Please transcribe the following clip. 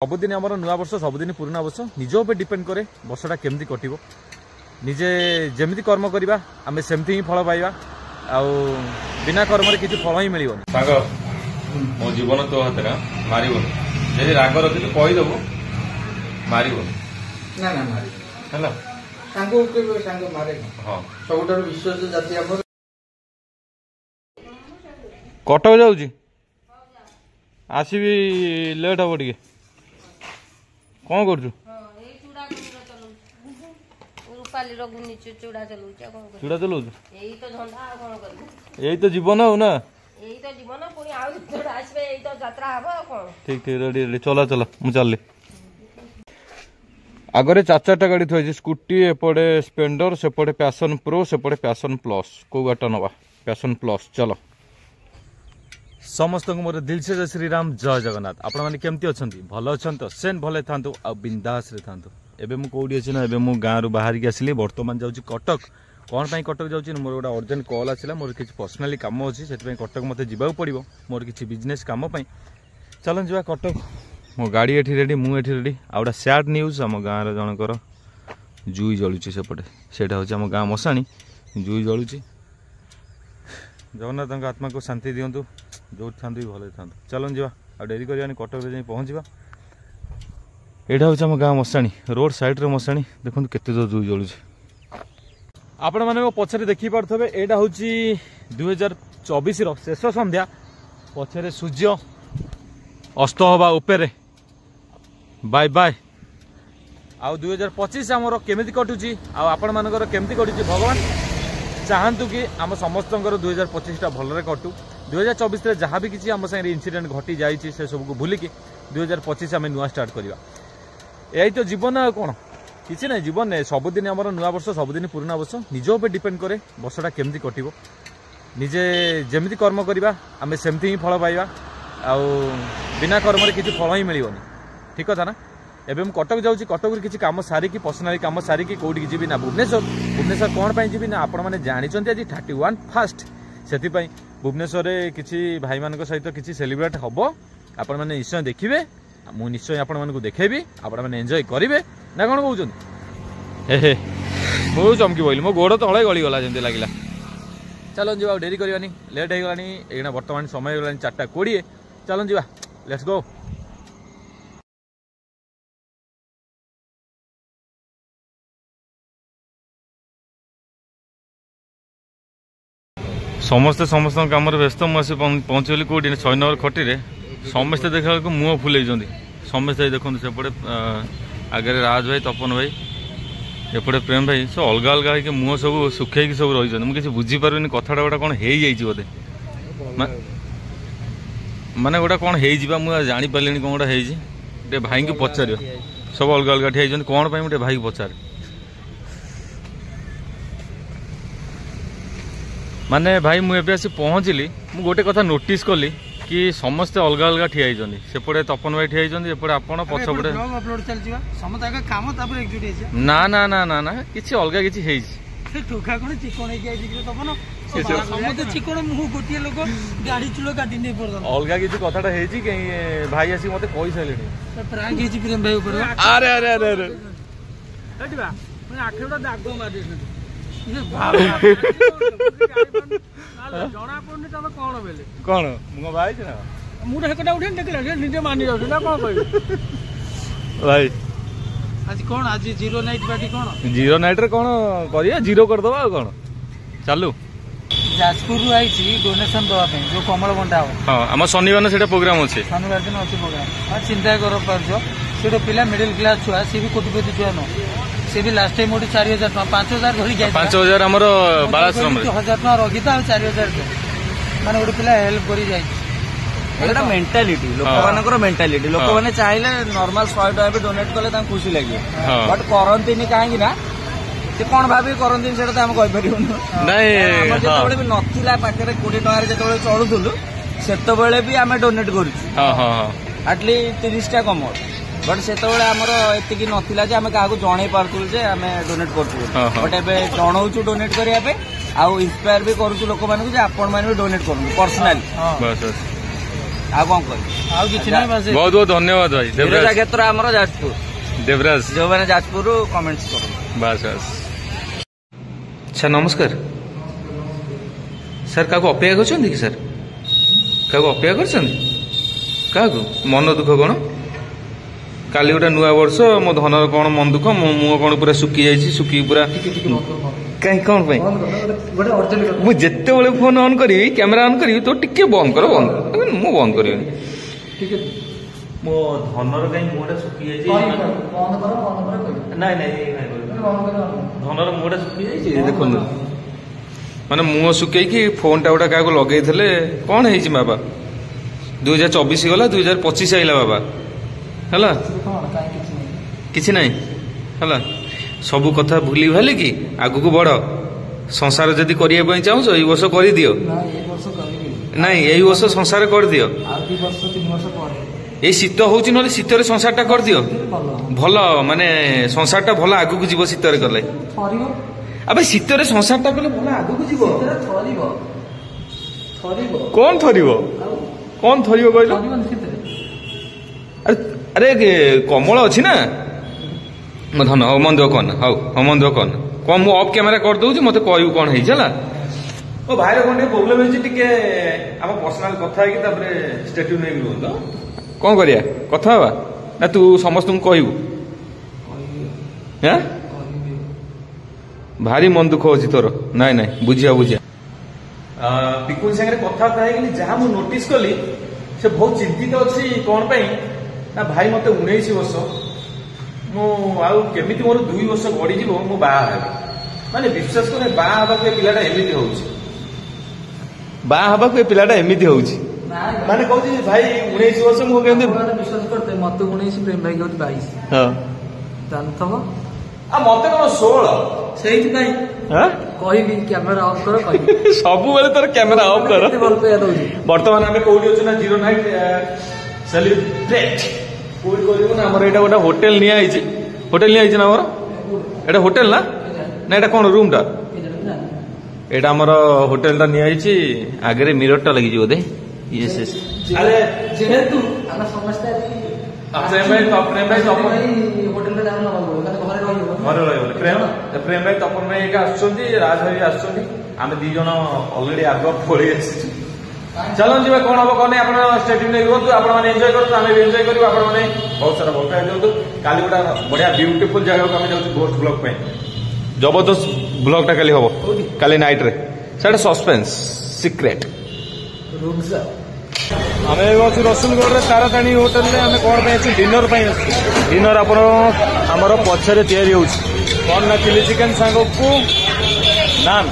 सबुदिन आम नुआ वर्ष सबुदिन पुराना वर्ष निज उपर डिपेंड करे वर्षटा केमती कटिबो निजे जेमती कर्म करवा आम सेमती ही फल पाइबा बिना कर्म किसी फल ही मिलबनी। सांग मो जीवन तो हाथ मारबन जब राग रखी तो कहीदेव मारबन ना ना मार हाँ सब विश्वास जाति कटक जाऊँ आसबि लेट हम टे कौन कर चूड़ा चलाऊ यही तो जीवन हो ना ठीक ठीक रेडी रेडी चला चला मुझे चल आगे चार चार गाड़ी थी स्कूटी एपटे स्प्लेंडर सेपटे पैशन प्रो सेपटे पैशन प्लस कौ गाटा नवा पैशन प्लस चलो समस्त को मोर दिल से जय श्रीराम जय जगन्नाथ आपण माने केमती अछंती भलो अछंत सेन भले थांतु आ बिंदास रे थांतु एबे मु कोडी अछि ना एबे मु गां रु बाहर के आसिली वर्तमान जाउची कटक कोन पई कटक जाउची मोर गोटा अर्जेंट कॉल आसिला मोर किछ पर्सनली काम अछि सेति पई कटक मते जिबाउ पड़िबो मोर किछ बिजनेस काम पई चलन जिबा कटक मो गाड़ी एठी रेडी मु एठी रेडी आ गोटा सैड न्यूज हम गां रे जनकर जुई जळुची सेपटे सेटा होची हम गां मसाणी जुई जळुची जगन्नाथ आत्मा को शांति दिंतु जो था भले था चलन जा आ डेरी कर कटक जाए पहुँचा यहाँ हूँ गाँ मशाणी रोड साइड रे मशाणी देखो केते जो जुई जलुची आपण मैंने मो पछरे देखी पारे यहाँ हूँ 2024 शेष संध्या पछरे सूर्य अस्त हवा उपरे बाय बाय आ 2025 आमर केमिति कटुची आपण मानकर केमिति कटुची भगवान चाहतु कि आम समस्त 2025 टा भलरे कटू 2024 रे जहाँ भी किसी आम संगे इनसीडेंट घटी जाइए से सबको भूलिकी 2025 आम नुआ स्टार्ट करवा यही तो जीवन आ कौन किसी ना जीवन ने सबुदिन आम नुआ वर्ष सबुदिन पुराना वर्ष निज उपर डिपेंड करे वर्षटा केमती कटिबो निजे जेमती कर्म करवा आम सेमती ही फल पाइबा बिना कर्म किसी फल ही मिलबनी ठीक कथा ना एबे मु कटक जाऊँ कटक किसी कम सारिकी पर्सनाली कम सारिकी कौटी जी ना भुवनेश्वर भुवनेश्वर कौन पाई जी ना आपण मैंने जानते आज 31 फास्ट से भुवनेश्वर में किसी भाई मान सहित किसी सेलिब्रेट हम आपण मैंने निश्चय देखिए मु निश्चय आपण मानक देखेबी आपण मैंने एंजॉय करेंगे ना कौन कहते हे मु चमकी बोली मो गोड़ तले गलीगला जमी लगे चलो जी डेरी करवानी लेट हो गलानी एना बर्तमान समय हो गलानी 4:20 चलो जी लेट्स गो समस्ते समस्त कम व्यस्त मुझे पहुँचली कौटी 6 नंबर खटी समस्ते देखा मुह फुल समस्ते देखो सेपटे आगे राज भाई तपन भाई एपटे प्रेम भाई सब अलग अलग है मुह सब सुखे सब रही मुझे बुझीपारे कथा गोटा कौन हो बोधे माने गोटा कौन हो मुझे जापारे कौन गोटा हो भाई की पचार सब अलग अलग ठिया कौन पाई मुझे भाई की पचारे माने भाई मुझे आसी पहुँचली मु गोटे कथा नोटिस कली कि समस्ते अलग अलग ठिया सेपटे तपन भाई ठिया एपटे आपण पछपटे ना ना ना ना ना किसी अलग किसी अलग किसी कथाटा भाई आसी मत कही सारे अरे अरे अरे अरे कौन मो भाई भाई आज कौन आज जीरो नाइट पार्टी कौन जीरो नाइट रे कौन करिया जीरो कर दबा कौन चालू जाजपुर रु आइछि डोनेशन दवा पे जो कमल बंटा हो हां हम शनिवार सेटा प्रोग्राम अछि शनिवार दिन अछि प्रोग्राम आ चिंता कर परजो सेटा पिला मिडिल क्लास छुआ से भी कोटिपति छुआ न से भी लास्ट टाइम 4000 5000 धरी गया 5000 हमर बालाश्रम रे 1000 टका रखिता 4000 माने गोटे पिला हेल्प करी जाई एटा मेंटालिटी लोक मानकर मेंटालिटी लोक माने चाहिले नॉर्मल 100 टका भी डोनेट करले ता खुशी लागि बट करंतिनी काहेकि ना से कौन भाभी करंतिनी सेटा त हम कहि परिबो नै हम जेतबेले भी नथिला पाखरे 20 टका रे जेतबेले चढुथुलु सेतबेले भी हमें डोनेट करू हां हां एटली 30 टा कम बट से आमर एति नाला जे आम क्या जन पार्थु जे आम डोनेट कर बट ए जनाऊँ डोनेट करने आउ इन्स्पायर भी करूँ लोक मान आपण मैंने भी डोनेट करूँ पर्सनाली ଆଉ କଣ କହିବି ଆଉ କିଛି ନାହିଁ। ବହୁତ ବହୁତ ଧନ୍ୟବାଦ ଭାଇ। ବିରଜା କ୍ଷେତ୍ର ଆମର ଯାଜପୁର। ଦେବରାଜ ଯୋଉମାନେ ଯାଜପୁରରୁ କମେଣ୍ଟ କରନ୍ତୁ। ବାସ୍ ବାସ୍। ସାର୍ ନମସ୍କାର। ସାର୍ କାହାକୁ ଅପେକ୍ଷା କରିଛନ୍ତି କି ସାର୍? କାହାକୁ ଅପେକ୍ଷା କରିଛନ୍ତି? କାହାକୁ? ମନ ଦୁଃଖ କ'ଣ? କାଲି ଗୋଟେ ନୂଆ ବର୍ଷ, ମୋ ଧନର କ'ଣ ମନ ଦୁଃଖ, ମୋ ମୁହଁ କ'ଣ ପୁରା ଶୁଖି ଯାଇଛି, ଶୁଖିକି ପୁରା କାହିଁ କ'ଣ ପାଇଁ? ମୁଁ ଯେତେବେଳେ ଫୋନ୍ ଅନ୍ କରିବି, କ୍ୟାମେରା ଅନ୍ କରିବି, ତ ଟିକେ ବନ୍ଦ କର, ବନ୍ଦ କର। ମୁଁ ବନ୍ଦ କରିବିନି। ମୋ ଧନର କାହିଁ ମୁହଁଟା ଶୁଖି ଯାଇଛି? ନାଇଁ ନାଇଁ ଧନର ମୁହଁଟା ଶୁଖି ଯାଇଛି ଦେଖନ୍ତୁ। ମାନେ ମୁହଁ ଶୁଖେଇକି ଫୋନ୍ଟା ଗୋଟେ କାହାକୁ ଲଗେଇଥିଲେ। କ'ଣ ହେଇଛି ବାବା? 2024 ଗଲା, 2025 ଆଇଲା ବାବା ହେଲା। କିଛି ନାହିଁ ହେଲା। ସବୁ କଥା ଭୁଲି ଭାଲିକି ଆଗକୁ ବଢ। ସଂସାର ଯଦି କରିବା ପାଇଁ ଚାହୁଁଛ ଏଇ ବର୍ଷ କରିଦିଅ। ନାଇଁ ଏଇ ବର୍ଷ ସଂସାର କରିଦିଅ। ଏଇ ଶୀତ ହଉଛି, ନହେଲେ ଶୀତରେ ସଂସାରଟା କରିଦିଅ। ଭଲ ମାନେ ସଂସାରଟା ଭଲ ଆଗକୁ ଯିବ ଶୀତରେ କଲେ। ଆବେ ଶୀତରେ ସଂସାରଟା କଲେ ଭଲ ଆଗକୁ ଯିବ। କଣ ଥରିବ? କଣ ଥରିବ କହିଲ? ଆରେ କମଳ ଅଛି ନା। ଧନ ହଉ ମନ ଦୁଃଖ କହନା। ହଉ ହଉ ମନ ଦୁଃଖ କହନା। କଣ ମୁଁ ଅଫ୍ କ୍ୟାମେରା କରିଦଉଛି, ମତେ କହିବୁ କଣ ହେଇଛି ହେଲା। ମୋ ଭାଇର କଣ ଟିକେ ପ୍ରୋବ୍ଲେମ ହେଇଛି, ଟିକେ ଆମ ପର୍ସନାଲ କଥା ହେଇକି ତାପରେ ଷ୍ଟାଟ୍ୟୁ ନେଇକି ରୁହନ୍ତୁ। କଣ କରିବା? କଥା ହବା ନା ତୁ ସମସ୍ତଙ୍କୁ କହିବୁ? ଭାରି ମନ ଦୁଃଖ ଅଛି ତୋର। ନାଇଁ ନାଇଁ ବୁଝିବା ବୁଝିବା। ପିକୁଲ ସାଙ୍ଗରେ କଥାବାର୍ତ୍ତା ହେଇଗଲି, ଯାହା ମୁଁ ନୋଟିସ କଲି ସେ ବହୁତ ଚିନ୍ତିତ ଅଛି। କଣ ପାଇଁ ନା ଭାଇ ମତେ 19 ବର୍ଷ, ମୁଁ ଆଉ କେମିତି ମୋର 2 ବର୍ଷ ଗଡିଯିବ ମୁଁ ବାହା ହେବି। ମାନେ ବିଶ୍ୱାସ କରେ ବାହା ହେବାକୁ ଏ ପିଲାଟା ଏମିତି ହଉଛି। ବାହା ହେବାକୁ ଏ ପିଲାଟା ଏମିତି ହଉଛି। ମାନେ କହୁଛି ଭାଇ 19 ବର୍ଷ ମୁଁ କେମିତି ବିଶ୍ୱାସ କରିତେ। ମତେ 19, ପ୍ରେମ ଭାଇ କହୁଛି 22। ଜାଣିଥବ ଆଉ ମତେ କଣ 16। ସେଇଥିପାଇଁ କହିବି କ୍ୟାମେରା ଅଫ୍ କର କହିବି। ସବୁବେଳେ ତୋର କ୍ୟାମେରା ଅଫ୍ କର। ବର୍ତ୍ତମାନ ଆମେ କୋଉଠି ଅଛୁ ନା 0 ନାଇଟ୍ ସେଲିବ୍ରେଟ୍ କୋଉଠି କରିବୁ ନା ଆମର ଏଇଟା ଗୋଟେ ହୋଟେଲ ନିଆଯାଇଛି। ହୋଟେଲ ନିଆଯାଇଛି ନା ଆମର? ଏଇଟା ହୋଟେଲ ନା ନା ଏଇଟା କଣ ରୁମ୍ ଟା? ଏଇଟା ଆମର ହୋଟେଲଟା ନିଆଯାଇଛି। ଆଗରେ ମିରରଟା ଲାଗିଛି ବୋଧେ। ଯେହେତୁ ଆମେ ସମସ୍ତେ ପ୍ରେମ ଭାଇ ତପନ ଭାଇ ଏକା ଆସୁଛନ୍ତି, ରାଜ ଭାଇ ଆସୁଛନ୍ତି। ଆମେ 2 ଜଣ ଅଲରେଡି ଆଗ ପଳେଇ ଆସିଛୁ। ଚାଲନ୍ତୁ ଯିବା। କଣ ହବ କଣ ନାହିଁ ଆପଣ ଷ୍ଟେଟିଂ ନେଇ ରୁହନ୍ତୁ। ଆପଣମାନେ ଏନ୍ଜୟ କରନ୍ତୁ, ଆମେ ବି ଏନ୍ଜୟ କରିବୁ। ଆପଣମାନେ ବହୁତ ସାରା ଭଲ ପାଇ ଦିଅନ୍ତୁ। କାଲି ଗୋଟେ ବଢିଆ ବ୍ୟୁଟିଫୁଲ ଜାଗାକୁ ଆମେ ଯାଉଛୁ ଗୋଷ୍ଟ ବ୍ଲଗ ପାଇଁ। ଜବରଦସ୍ତ ବ୍ଲଗଟା କାଲି ହବ, କାଲି ନାଇଟ୍ରେ। ସେଟା ସସ୍ପେନ୍ସ ସିକ୍ରେଟ। ଆମେ ଅଛୁ ରସୁଲଗଡ଼ରେ ତାରାତାଣୀ ହୋଟେଲରେ। ଆମେ କଣ ପାଇଁ ଅଛୁ? ଡିନର ପାଇଁ ଅଛୁ। ଡିନର ଆପଣ ଆମର ପଛରେ ତିଆରି ହେଉଛି। କଣ ନା ଚିଲି ଚିକେନ ସାଙ୍ଗକୁ ନାନ୍।